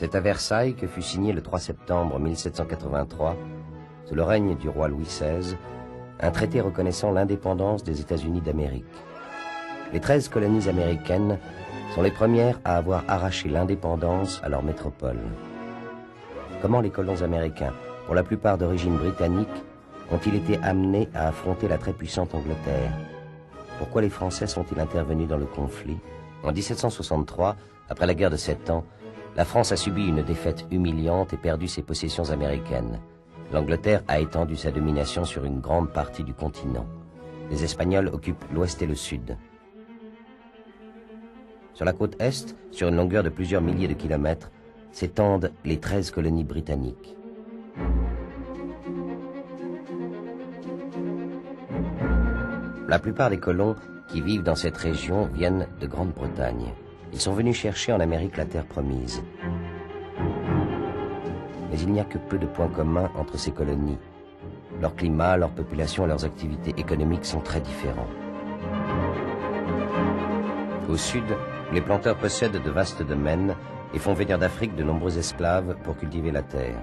C'est à Versailles que fut signé le 3 septembre 1783, sous le règne du roi Louis XVI, un traité reconnaissant l'indépendance des États-Unis d'Amérique. Les 13 colonies américaines sont les premières à avoir arraché l'indépendance à leur métropole. Comment les colons américains, pour la plupart d'origine britannique, ont-ils été amenés à affronter la très puissante Angleterre? Pourquoi les Français sont-ils intervenus dans le conflit? En 1763, après la guerre de 7 ans, la France a subi une défaite humiliante et perdu ses possessions américaines. L'Angleterre a étendu sa domination sur une grande partie du continent. Les Espagnols occupent l'ouest et le sud. Sur la côte est, sur une longueur de plusieurs milliers de kilomètres, s'étendent les 13 colonies britanniques. La plupart des colons qui vivent dans cette région viennent de Grande-Bretagne. Ils sont venus chercher en Amérique la terre promise. Mais il n'y a que peu de points communs entre ces colonies. Leur climat, leur population et leurs activités économiques sont très différents. Au sud, les planteurs possèdent de vastes domaines et font venir d'Afrique de nombreux esclaves pour cultiver la terre.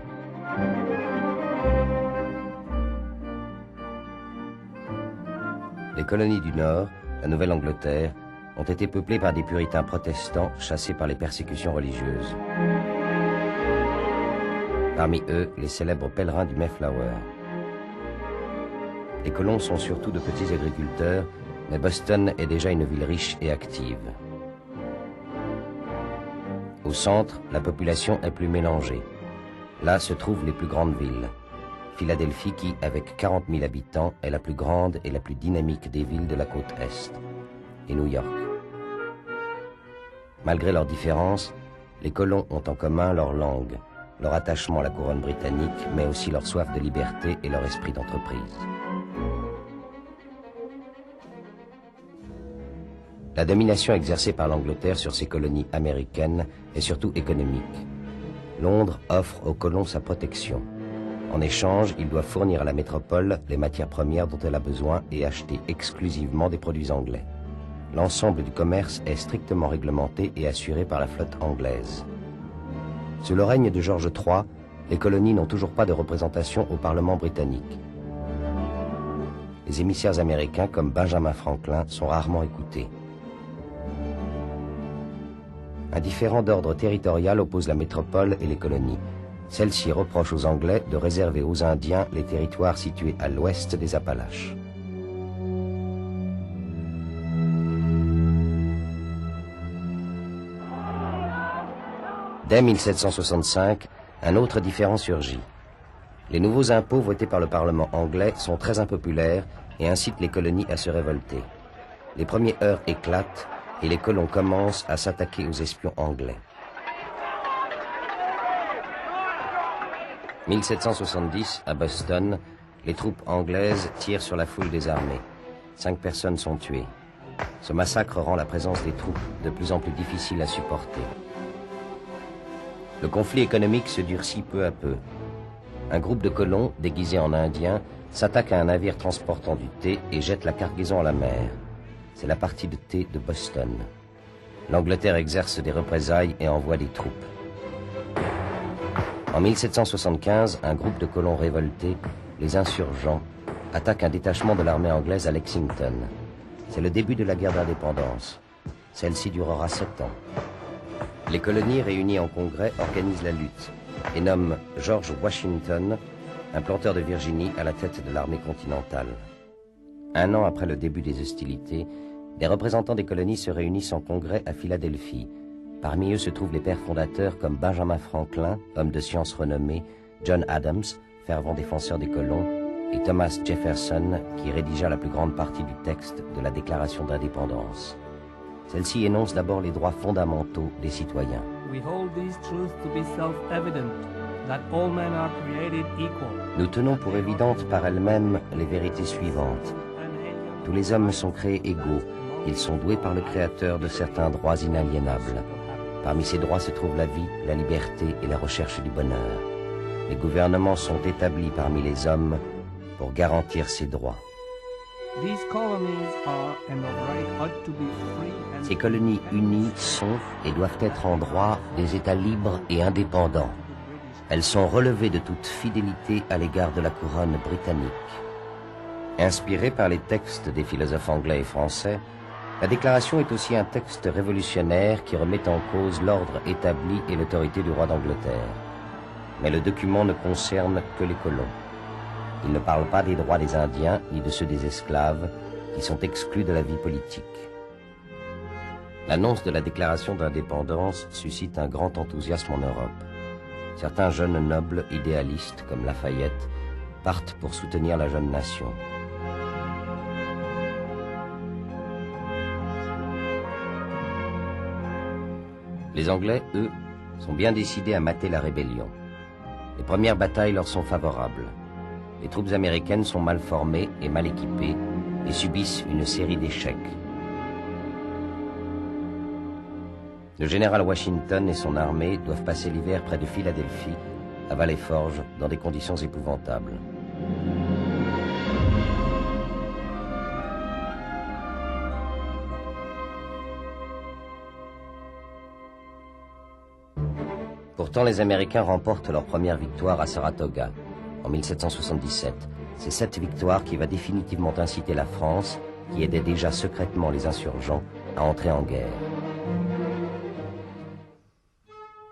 Les colonies du Nord, la Nouvelle-Angleterre, ont été peuplées par des puritains protestants chassés par les persécutions religieuses. Parmi eux, les célèbres pèlerins du Mayflower. Les colons sont surtout de petits agriculteurs, mais Boston est déjà une ville riche et active. Au centre, la population est plus mélangée. Là se trouvent les plus grandes villes. Philadelphie qui, avec 40 000 habitants, est la plus grande et la plus dynamique des villes de la côte Est. Et New York. Malgré leurs différences, les colons ont en commun leur langue, leur attachement à la couronne britannique, mais aussi leur soif de liberté et leur esprit d'entreprise. La domination exercée par l'Angleterre sur ces colonies américaines est surtout économique. Londres offre aux colons sa protection. En échange, ils doivent fournir à la métropole les matières premières dont elle a besoin et acheter exclusivement des produits anglais. L'ensemble du commerce est strictement réglementé et assuré par la flotte anglaise. Sous le règne de George III, les colonies n'ont toujours pas de représentation au Parlement britannique. Les émissaires américains comme Benjamin Franklin sont rarement écoutés. Un différend d'ordre territorial oppose la métropole et les colonies. Celle-ci reproche aux Anglais de réserver aux Indiens les territoires situés à l'ouest des Appalaches. Dès 1765, un autre différend surgit. Les nouveaux impôts votés par le Parlement anglais sont très impopulaires et incitent les colonies à se révolter. Les premiers heurts éclatent et les colons commencent à s'attaquer aux espions anglais. 1770, à Boston, les troupes anglaises tirent sur la foule désarmée. 5 personnes sont tuées. Ce massacre rend la présence des troupes de plus en plus difficile à supporter. Le conflit économique se durcit peu à peu. Un groupe de colons, déguisés en indiens, s'attaque à un navire transportant du thé et jette la cargaison à la mer. C'est la partie de thé de Boston. L'Angleterre exerce des représailles et envoie des troupes. En 1775, un groupe de colons révoltés, les insurgents, attaque un détachement de l'armée anglaise à Lexington. C'est le début de la guerre d'indépendance. Celle-ci durera 7 ans. Les colonies réunies en congrès organisent la lutte et nomment George Washington, un planteur de Virginie, à la tête de l'armée continentale. 1 an après le début des hostilités, des représentants des colonies se réunissent en congrès à Philadelphie. Parmi eux se trouvent les pères fondateurs comme Benjamin Franklin, homme de science renommé, John Adams, fervent défenseur des colons, et Thomas Jefferson, qui rédigea la plus grande partie du texte de la Déclaration d'indépendance. Celle-ci énonce d'abord les droits fondamentaux des citoyens. Nous tenons pour évidentes par elles-mêmes les vérités suivantes. Tous les hommes sont créés égaux. Ils sont doués par le Créateur de certains droits inaliénables. Parmi ces droits se trouvent la vie, la liberté et la recherche du bonheur. Les gouvernements sont établis parmi les hommes pour garantir ces droits. Ces colonies unies sont et doivent être en droit des États libres et indépendants. Elles sont relevées de toute fidélité à l'égard de la couronne britannique. Inspirée par les textes des philosophes anglais et français, la déclaration est aussi un texte révolutionnaire qui remet en cause l'ordre établi et l'autorité du roi d'Angleterre. Mais le document ne concerne que les colons. Il ne parle pas des droits des Indiens ni de ceux des esclaves qui sont exclus de la vie politique. L'annonce de la déclaration d'indépendance suscite un grand enthousiasme en Europe. Certains jeunes nobles idéalistes, comme Lafayette, partent pour soutenir la jeune nation. Les Anglais, eux, sont bien décidés à mater la rébellion. Les premières batailles leur sont favorables. Les troupes américaines sont mal formées et mal équipées et subissent une série d'échecs. Le général Washington et son armée doivent passer l'hiver près de Philadelphie, à Valley Forge, dans des conditions épouvantables. Pourtant, les Américains remportent leur première victoire à Saratoga, en 1777. C'est cette victoire qui va définitivement inciter la France, qui aidait déjà secrètement les insurgents, à entrer en guerre.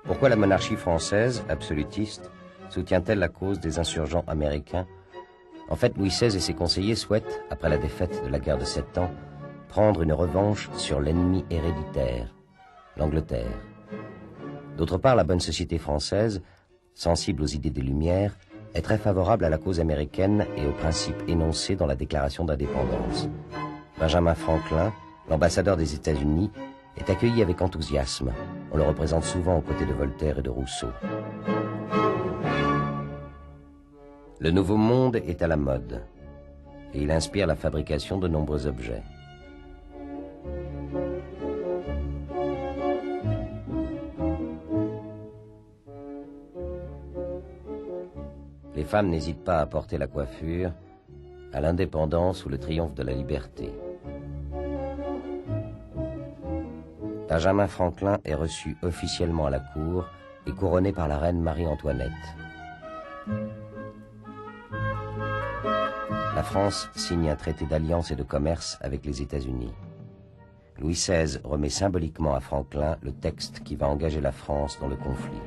Pourquoi la monarchie française, absolutiste, soutient-elle la cause des insurgents américains? En fait, Louis XVI et ses conseillers souhaitent, après la défaite de la guerre de 7 ans, prendre une revanche sur l'ennemi héréditaire, l'Angleterre. D'autre part, la bonne société française, sensible aux idées des Lumières, est très favorable à la cause américaine et aux principes énoncés dans la déclaration d'indépendance. Benjamin Franklin, l'ambassadeur des États-Unis, est accueilli avec enthousiasme. On le représente souvent aux côtés de Voltaire et de Rousseau. Le Nouveau Monde est à la mode et il inspire la fabrication de nombreux objets. Les femmes n'hésitent pas à porter la coiffure à l'indépendance ou le triomphe de la liberté. Benjamin Franklin est reçu officiellement à la cour et couronné par la reine Marie-Antoinette. La France signe un traité d'alliance et de commerce avec les États-Unis. Louis XVI remet symboliquement à Franklin le texte qui va engager la France dans le conflit.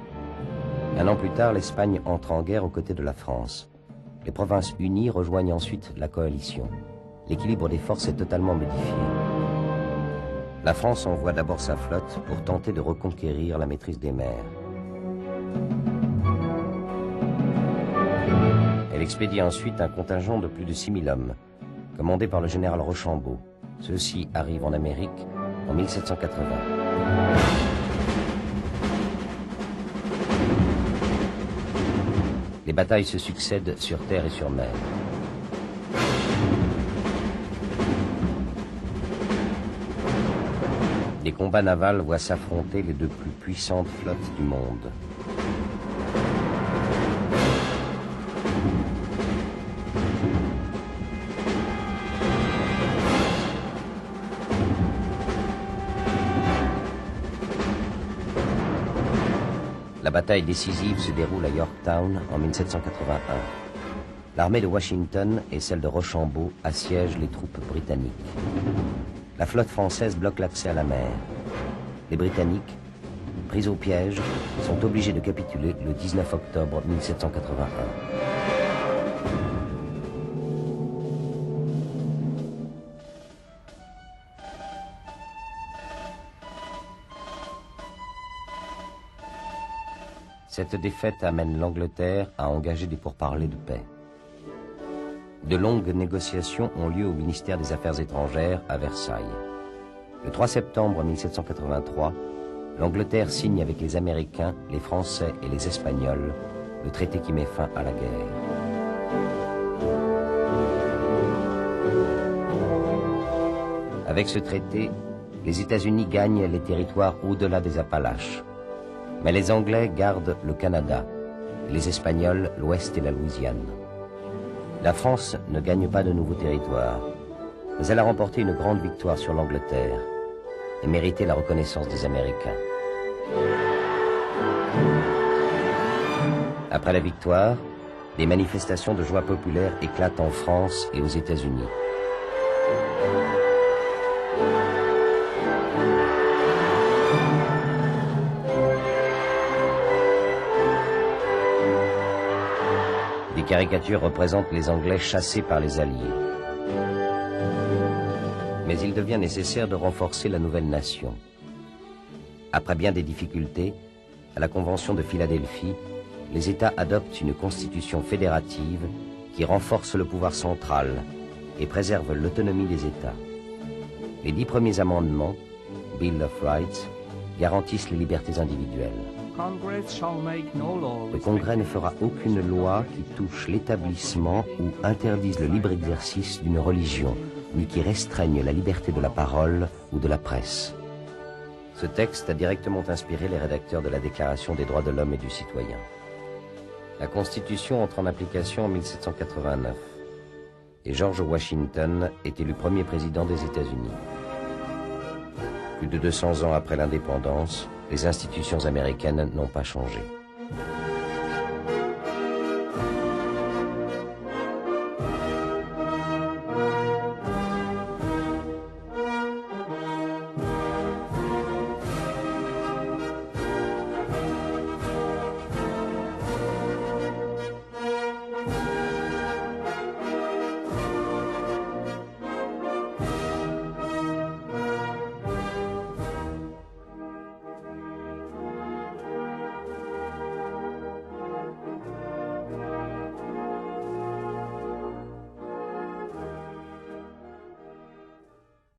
Un an plus tard, l'Espagne entre en guerre aux côtés de la France. Les Provinces unies rejoignent ensuite la coalition. L'équilibre des forces est totalement modifié. La France envoie d'abord sa flotte pour tenter de reconquérir la maîtrise des mers. Elle expédie ensuite un contingent de plus de 6000 hommes, commandé par le général Rochambeau. Ceux-ci arrivent en Amérique en 1780. Les batailles se succèdent sur terre et sur mer. Les combats navals voient s'affronter les deux plus puissantes flottes du monde. La bataille décisive se déroule à Yorktown en 1781. L'armée de Washington et celle de Rochambeau assiègent les troupes britanniques. La flotte française bloque l'accès à la mer. Les Britanniques, pris au piège, sont obligés de capituler le 19 octobre 1781. Cette défaite amène l'Angleterre à engager des pourparlers de paix. De longues négociations ont lieu au ministère des Affaires étrangères à Versailles. Le 3 septembre 1783, l'Angleterre signe avec les Américains, les Français et les Espagnols le traité qui met fin à la guerre. Avec ce traité, les États-Unis gagnent les territoires au-delà des Appalaches. Mais les Anglais gardent le Canada, et les Espagnols l'Ouest et la Louisiane. La France ne gagne pas de nouveaux territoires. Mais elle a remporté une grande victoire sur l'Angleterre et mérité la reconnaissance des Américains. Après la victoire, des manifestations de joie populaire éclatent en France et aux États-Unis. Des caricatures représentent les Anglais chassés par les Alliés. Mais il devient nécessaire de renforcer la nouvelle nation. Après bien des difficultés, à la Convention de Philadelphie, les États adoptent une constitution fédérative qui renforce le pouvoir central et préserve l'autonomie des États. Les 10 premiers amendements, Bill of Rights, garantissent les libertés individuelles. Le Congrès ne fera aucune loi qui touche l'établissement ou interdise le libre exercice d'une religion, ni qui restreigne la liberté de la parole ou de la presse. Ce texte a directement inspiré les rédacteurs de la Déclaration des droits de l'homme et du citoyen. La Constitution entre en application en 1789 et George Washington est élu premier président des États-Unis. Plus de 200 ans après l'indépendance, les institutions américaines n'ont pas changé.